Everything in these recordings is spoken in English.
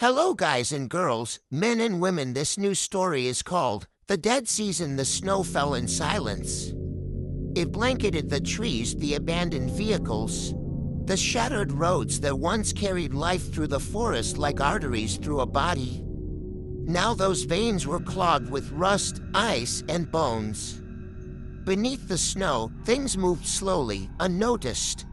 Hello, guys and girls, men and women. This new story is called The Dead Season. The snow fell in silence. It blanketed the trees, the abandoned vehicles, the shattered roads that once carried life through the forest like arteries through a body. Now those veins were clogged with rust, ice, and bones. Beneath the snow, things moved slowly, unnoticed.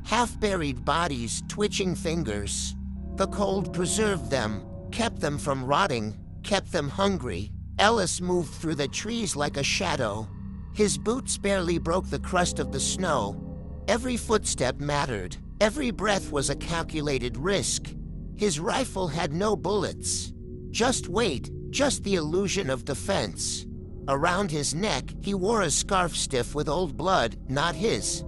Half-buried bodies, twitching fingers. The cold preserved them, kept them from rotting, kept them hungry. Ellis moved through the trees like a shadow. His boots barely broke the crust of the snow. Every footstep mattered. Every breath was a calculated risk. His rifle had no bullets. Just weight, just the illusion of defense. Around his neck, he wore a scarf stiff with old blood, not his.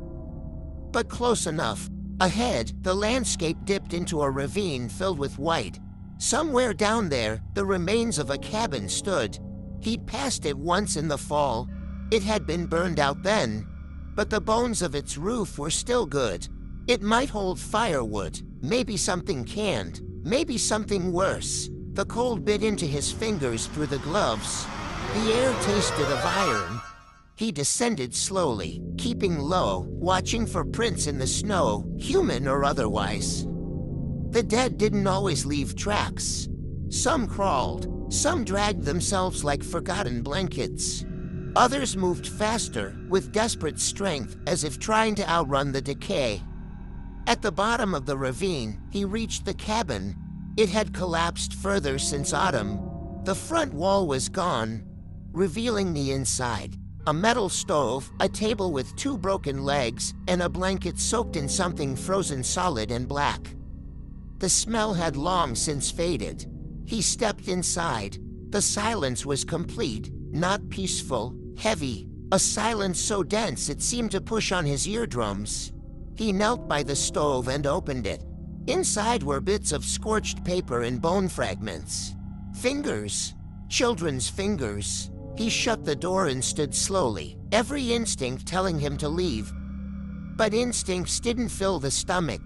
But close enough. Ahead, the landscape dipped into a ravine filled with white. Somewhere down there, the remains of a cabin stood. He'd passed it once in the fall. It had been burned out then, but the bones of its roof were still good. It might hold firewood, maybe something canned, maybe something worse. The cold bit into his fingers through the gloves. The air tasted of iron. He descended slowly, keeping low, watching for prints in the snow, human or otherwise. The dead didn't always leave tracks. Some crawled, some dragged themselves like forgotten blankets. Others moved faster, with desperate strength, as if trying to outrun the decay. At the bottom of the ravine, he reached the cabin. It had collapsed further since autumn. The front wall was gone, revealing the inside. A metal stove, a table with 2 broken legs, and a blanket soaked in something frozen solid and black. The smell had long since faded. He stepped inside. The silence was complete, not peaceful, heavy, a silence so dense it seemed to push on his eardrums. He knelt by the stove and opened it. Inside were bits of scorched paper and bone fragments. Fingers, children's fingers. He shut the door and stood slowly, every instinct telling him to leave. But instincts didn't fill the stomach.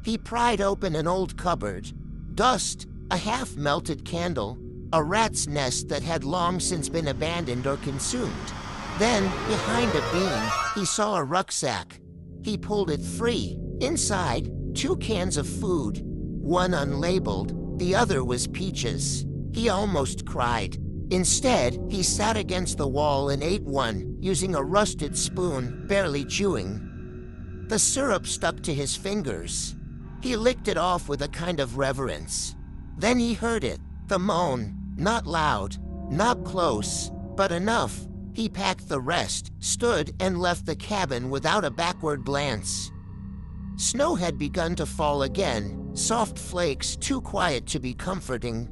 He pried open an old cupboard. Dust, a half-melted candle, a rat's nest that had long since been abandoned or consumed. Then, behind a beam, he saw a rucksack. He pulled it free. Inside, 2 cans of food. One unlabeled, the other was peaches. He almost cried. Instead, he sat against the wall and ate one, using a rusted spoon, barely chewing. The syrup stuck to his fingers. He licked it off with a kind of reverence. Then he heard it, the moan, not loud, not close, but enough. He packed the rest, stood, and left the cabin without a backward glance. Snow had begun to fall again, soft flakes too quiet to be comforting.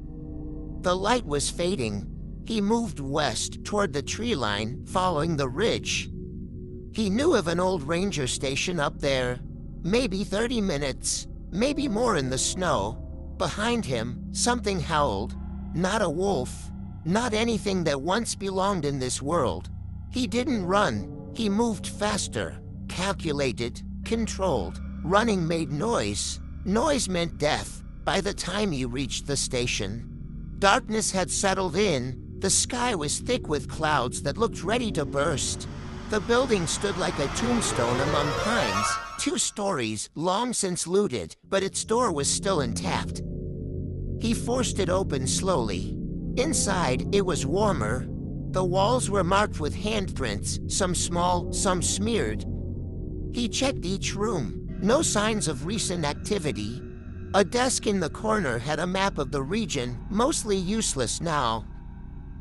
The light was fading. He moved west toward the tree line, following the ridge. He knew of an old ranger station up there. Maybe 30 minutes, maybe more in the snow. Behind him, something howled. Not a wolf, not anything that once belonged in this world. He didn't run. He moved faster, calculated, controlled. Running made noise. Noise meant death by the time he reached the station. Darkness had settled in. The sky was thick with clouds that looked ready to burst. The building stood like a tombstone among pines, 2 stories, long since looted, but its door was still intact. He forced it open slowly. Inside, it was warmer. The walls were marked with handprints, some small, some smeared. He checked each room. No signs of recent activity. A desk in the corner had a map of the region, mostly useless now.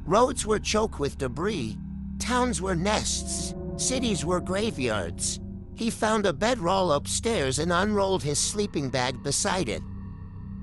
Roads were choked with debris. Towns were nests. Cities were graveyards. He found a bedroll upstairs and unrolled his sleeping bag beside it.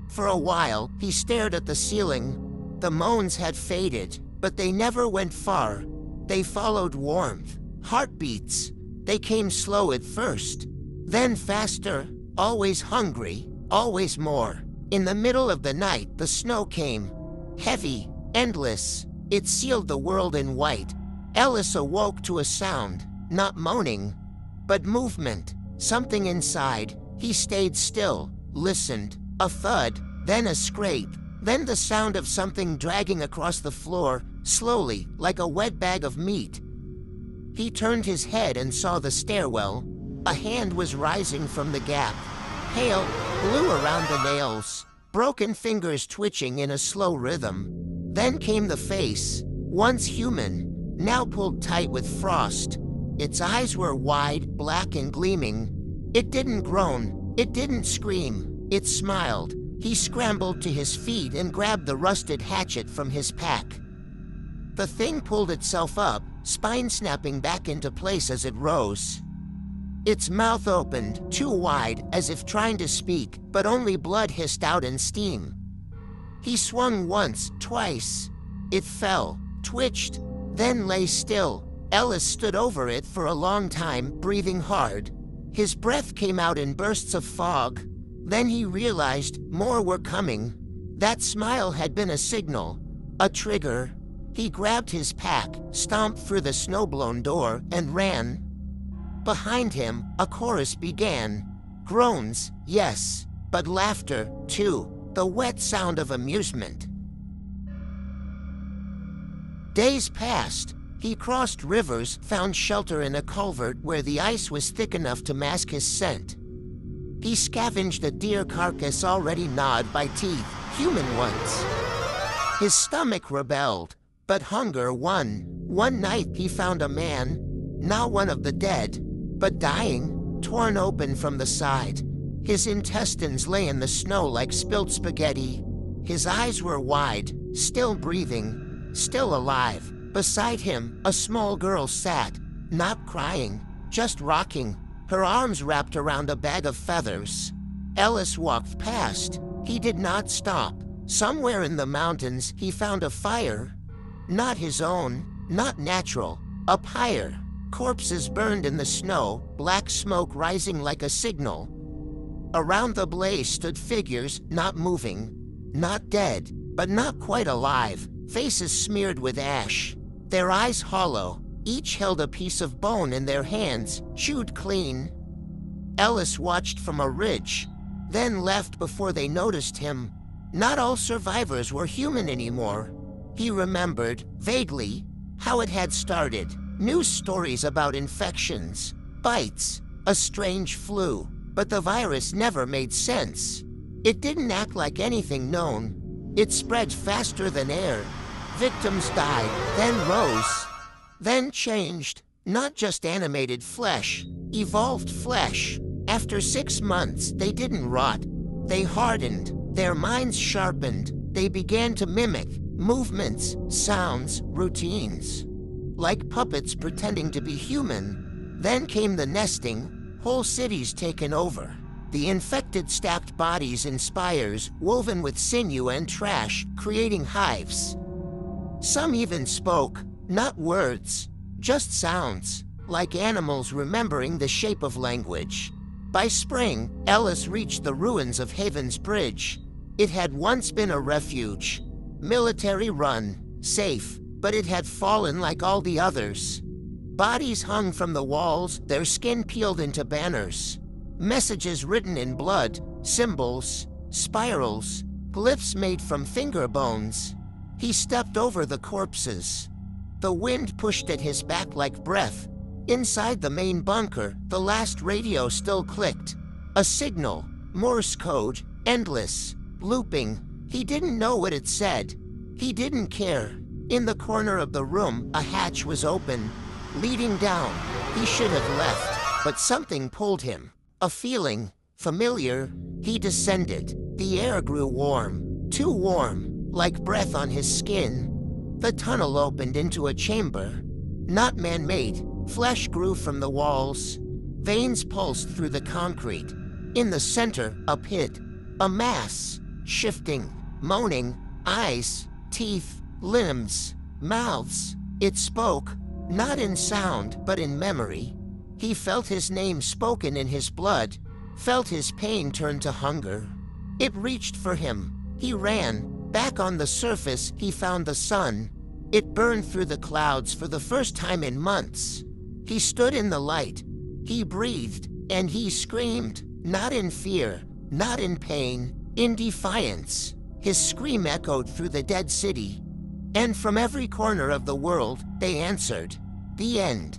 For a while, he stared at the ceiling. The moans had faded, but they never went far. They followed warmth, heartbeats. They came slow at first, then faster, always hungry, always more. In the middle of the night, the snow came. Heavy, endless. It sealed the world in white. Ellis awoke to a sound, not moaning, but movement, something inside. He stayed still, listened. A thud, then a scrape. Then the sound of something dragging across the floor, slowly, like a wet bag of meat. He turned his head and saw the stairwell. A hand was rising from the gap, pale, blue around the nails, broken fingers twitching in a slow rhythm. Then came the face, once human, now pulled tight with frost. Its eyes were wide, black and gleaming. It didn't groan, it didn't scream, it smiled. He scrambled to his feet and grabbed the rusted hatchet from his pack. The thing pulled itself up, spine snapping back into place as it rose. Its mouth opened, too wide, as if trying to speak, but only blood hissed out and steam. He swung once, twice. It fell, twitched, then lay still. Ellis stood over it for a long time, breathing hard. His breath came out in bursts of fog. Then he realized more were coming. That smile had been a signal, a trigger. He grabbed his pack, stomped through the snow-blown door, and ran. Behind him, a chorus began. Groans, yes, but laughter, too, the wet sound of amusement. Days passed. He crossed rivers, found shelter in a culvert where the ice was thick enough to mask his scent. He scavenged a deer carcass already gnawed by teeth, human ones. His stomach rebelled, but hunger won. One night he found a man, not one of the dead, but dying, torn open from the side. His intestines lay in the snow like spilt spaghetti. His eyes were wide, still breathing, still alive. Beside him, a small girl sat, not crying, just rocking, her arms wrapped around a bag of feathers. Ellis walked past. He did not stop. Somewhere in the mountains, he found a fire. Not his own, not natural, up higher. Corpses burned in the snow, black smoke rising like a signal. Around the blaze stood figures, not moving, not dead, but not quite alive, faces smeared with ash. Their eyes hollow, each held a piece of bone in their hands, chewed clean. Ellis watched from a ridge, then left before they noticed him. Not all survivors were human anymore. He remembered, vaguely, how it had started. News stories about infections, bites, a strange flu, but the virus never made sense. It didn't act like anything known. It spread faster than air. Victims died, then rose, then changed. Not just animated flesh, evolved flesh. After 6 months, they didn't rot. They hardened, their minds sharpened. They began to mimic movements, sounds, routines. Like puppets pretending to be human. Then came the nesting, whole cities taken over. The infected stacked bodies in spires, woven with sinew and trash, creating hives. Some even spoke, not words, just sounds, like animals remembering the shape of language. By spring, Ellis reached the ruins of Haven's Bridge. It had once been a refuge, military-run, safe, but it had fallen like all the others. Bodies hung from the walls, their skin peeled into banners. Messages written in blood, symbols, spirals, glyphs made from finger bones. He stepped over the corpses. The wind pushed at his back like breath. Inside the main bunker, the last radio still clicked. A signal, Morse code, endless, looping. He didn't know what it said. He didn't care. In the corner of the room, a hatch was open, leading down. He should have left, but something pulled him. A feeling, familiar. He descended. The air grew warm, too warm, like breath on his skin. The tunnel opened into a chamber. Not man-made. Flesh grew from the walls. Veins pulsed through the concrete. In the center, a pit. A mass, shifting, moaning, eyes, teeth, limbs, mouths. It spoke, not in sound, but in memory. He felt his name spoken in his blood, felt his pain turn to hunger. It reached for him. He ran. Back on the surface, he found the sun. It burned through the clouds for the first time in months. He stood in the light. He breathed, and he screamed, not in fear, not in pain, in defiance. His scream echoed through the dead city, and from every corner of the world, they answered, "The end."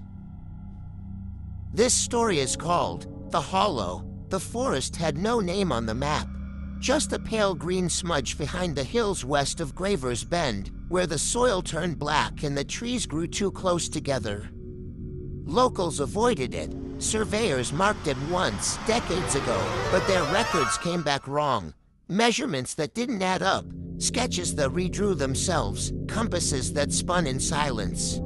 This story is called The Hollow. The forest had no name on the map, just a pale green smudge behind the hills west of Graver's Bend, where the soil turned black and the trees grew too close together. Locals avoided it. Surveyors marked it once, decades ago, but their records came back wrong. Measurements that didn't add up, sketches that redrew themselves, compasses that spun in silence.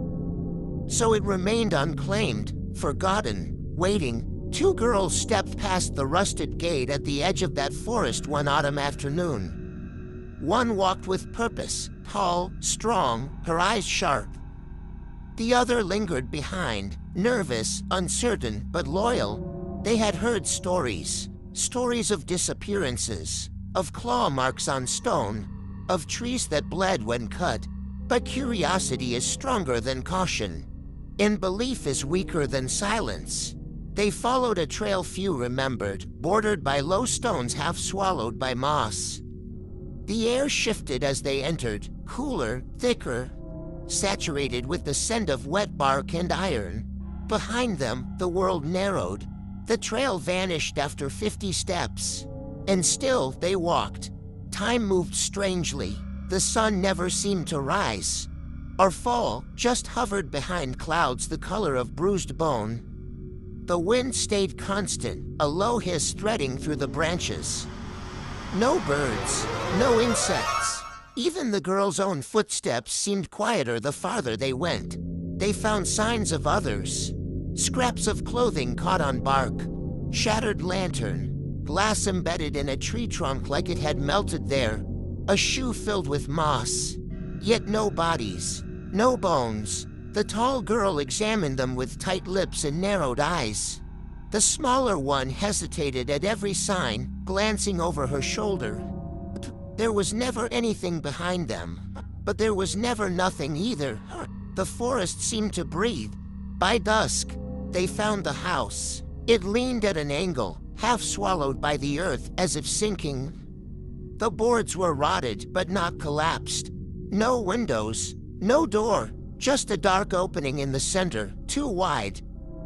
So it remained unclaimed, forgotten, waiting. Two girls stepped past the rusted gate at the edge of that forest one autumn afternoon. One walked with purpose, tall, strong, her eyes sharp. The other lingered behind, nervous, uncertain, but loyal. They had heard stories of disappearances, of claw marks on stone, of trees that bled when cut. But curiosity is stronger than caution, and belief is weaker than silence. They followed a trail few remembered, bordered by low stones half swallowed by moss. The air shifted as they entered, cooler, thicker, saturated with the scent of wet bark and iron. Behind them, the world narrowed. The trail vanished after 50 steps. And still they walked. Time moved strangely. The sun never seemed to rise or fall, just hovered behind clouds the color of bruised bone. The wind stayed constant, a low hiss threading through the branches. No birds, no insects. Even the girls' own footsteps seemed quieter the farther they went. They found signs of others. Scraps of clothing caught on bark, shattered lantern, glass embedded in a tree trunk like it had melted there, a shoe filled with moss. Yet no bodies, no bones. The tall girl examined them with tight lips and narrowed eyes. The smaller one hesitated at every sign, glancing over her shoulder. There was never anything behind them, but there was never nothing either. The forest seemed to breathe. By dusk, they found the house. It leaned at an angle, half swallowed by the earth as if sinking. The boards were rotted, but not collapsed. No windows, no door, just a dark opening in the center, too wide,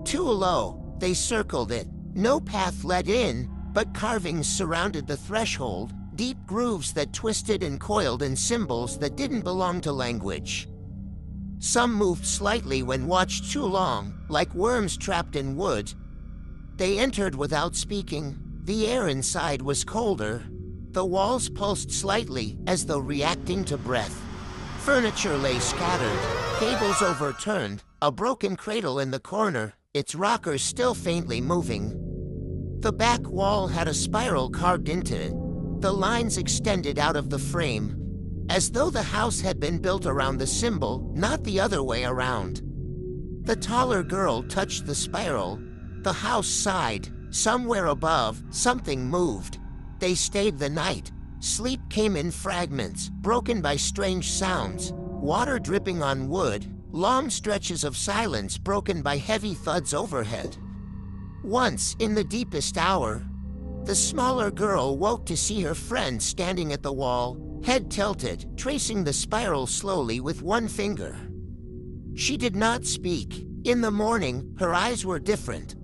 too low. They circled it. No path led in, but carvings surrounded the threshold. Deep grooves that twisted and coiled in symbols that didn't belong to language. Some moved slightly when watched too long, like worms trapped in wood. They entered without speaking. The air inside was colder. The walls pulsed slightly, as though reacting to breath. Furniture lay scattered, tables overturned, a broken cradle in the corner, its rockers still faintly moving. The back wall had a spiral carved into it. The lines extended out of the frame, as though the house had been built around the symbol, not the other way around. The taller girl touched the spiral. The house sighed. Somewhere above, something moved. They stayed the night. Sleep came in fragments, broken by strange sounds, water dripping on wood, long stretches of silence broken by heavy thuds overhead. Once, in the deepest hour, the smaller girl woke to see her friend standing at the wall, head tilted, tracing the spiral slowly with one finger. She did not speak. In the morning, her eyes were different.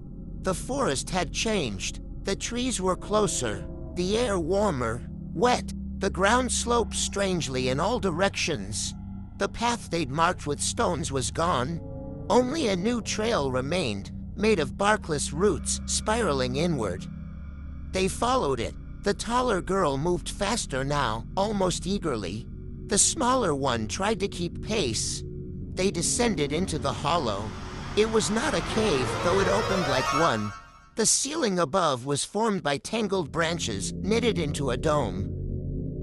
The forest had changed. The trees were closer, the air warmer, wet. The ground sloped strangely in all directions. The path they'd marked with stones was gone. Only a new trail remained, made of barkless roots spiraling inward. They followed it. The taller girl moved faster now, almost eagerly. The smaller one tried to keep pace. They descended into the hollow. It was not a cave, though it opened like one. The ceiling above was formed by tangled branches, knitted into a dome.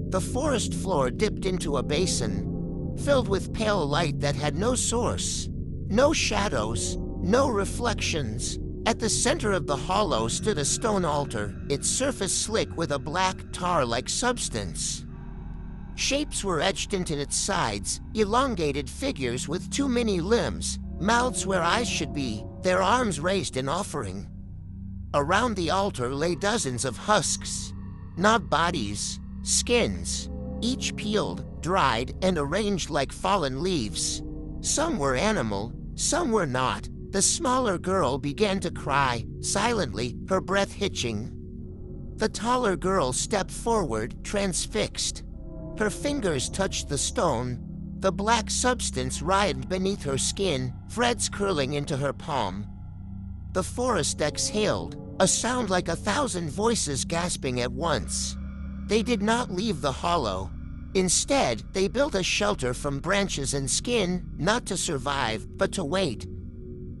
The forest floor dipped into a basin, filled with pale light that had no source. No shadows, no reflections. At the center of the hollow stood a stone altar, its surface slick with a black tar-like substance. Shapes were etched into its sides, elongated figures with too many limbs, mouths where eyes should be, their arms raised in offering. Around the altar lay dozens of husks, not bodies, skins. each peeled, dried, and arranged like fallen leaves. Some were animal, some were not. The smaller girl began to cry, silently, her breath hitching. The taller girl stepped forward, transfixed. Her fingers touched the stone. The black substance writhed beneath her skin, threads curling into her palm. The forest exhaled, a sound like 1,000 voices gasping at once. They did not leave the hollow. Instead, they built a shelter from branches and skin, not to survive, but to wait.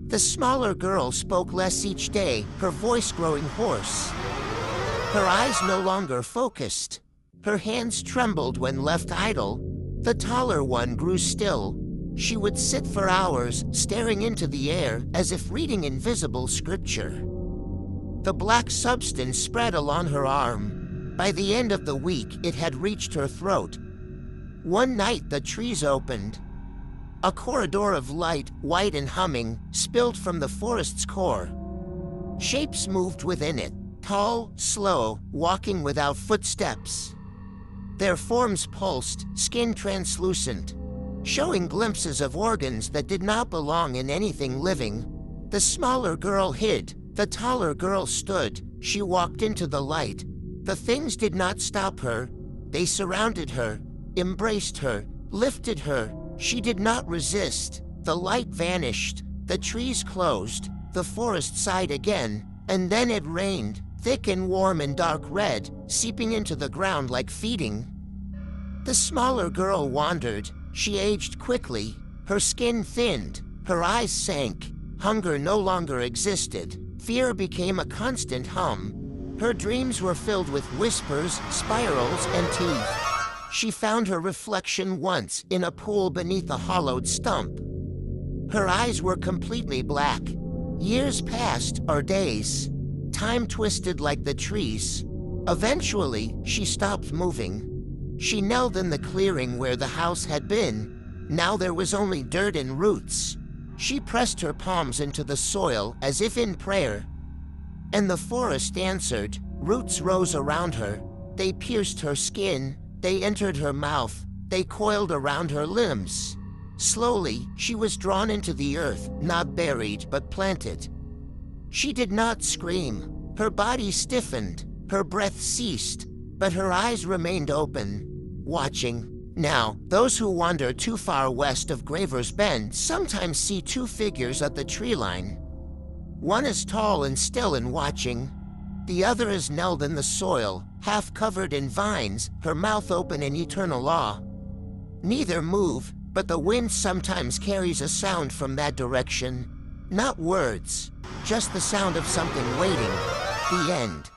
The smaller girl spoke less each day, her voice growing hoarse. Her eyes no longer focused. Her hands trembled when left idle. The taller one grew still. She would sit for hours, staring into the air, as if reading invisible scripture. The black substance spread along her arm. By the end of the week, it had reached her throat. One night, the trees opened. A corridor of light, white and humming, spilled from the forest's core. Shapes moved within it, tall, slow, walking without footsteps. Their forms pulsed, skin translucent, showing glimpses of organs that did not belong in anything living. The smaller girl hid. The taller girl stood. She walked into the light. The things did not stop her. They surrounded her, embraced her, lifted her. She did not resist. The light vanished. The trees closed. The forest sighed again. And then it rained, thick and warm and dark red, seeping into the ground like feeding. The smaller girl wandered. She aged quickly. Her skin thinned. Her eyes sank. Hunger no longer existed. Fear became a constant hum. Her dreams were filled with whispers, spirals, and teeth. She found her reflection once in a pool beneath a hollowed stump. Her eyes were completely black. Years passed, or days. Time twisted like the trees. Eventually, she stopped moving. She knelt in the clearing where the house had been. Now there was only dirt and roots. She pressed her palms into the soil as if in prayer. And the forest answered. Roots rose around her. They pierced her skin. They entered her mouth. They coiled around her limbs. Slowly, she was drawn into the earth, not buried, but planted. She did not scream. Her body stiffened. Her breath ceased. But her eyes remained open, watching. Now, those who wander too far west of Graver's Bend sometimes see two figures at the tree line. One is tall and still and watching. The other is knelled in the soil, half covered in vines, her mouth open in eternal awe. Neither move, but the wind sometimes carries a sound from that direction. Not words, just the sound of something waiting. The end.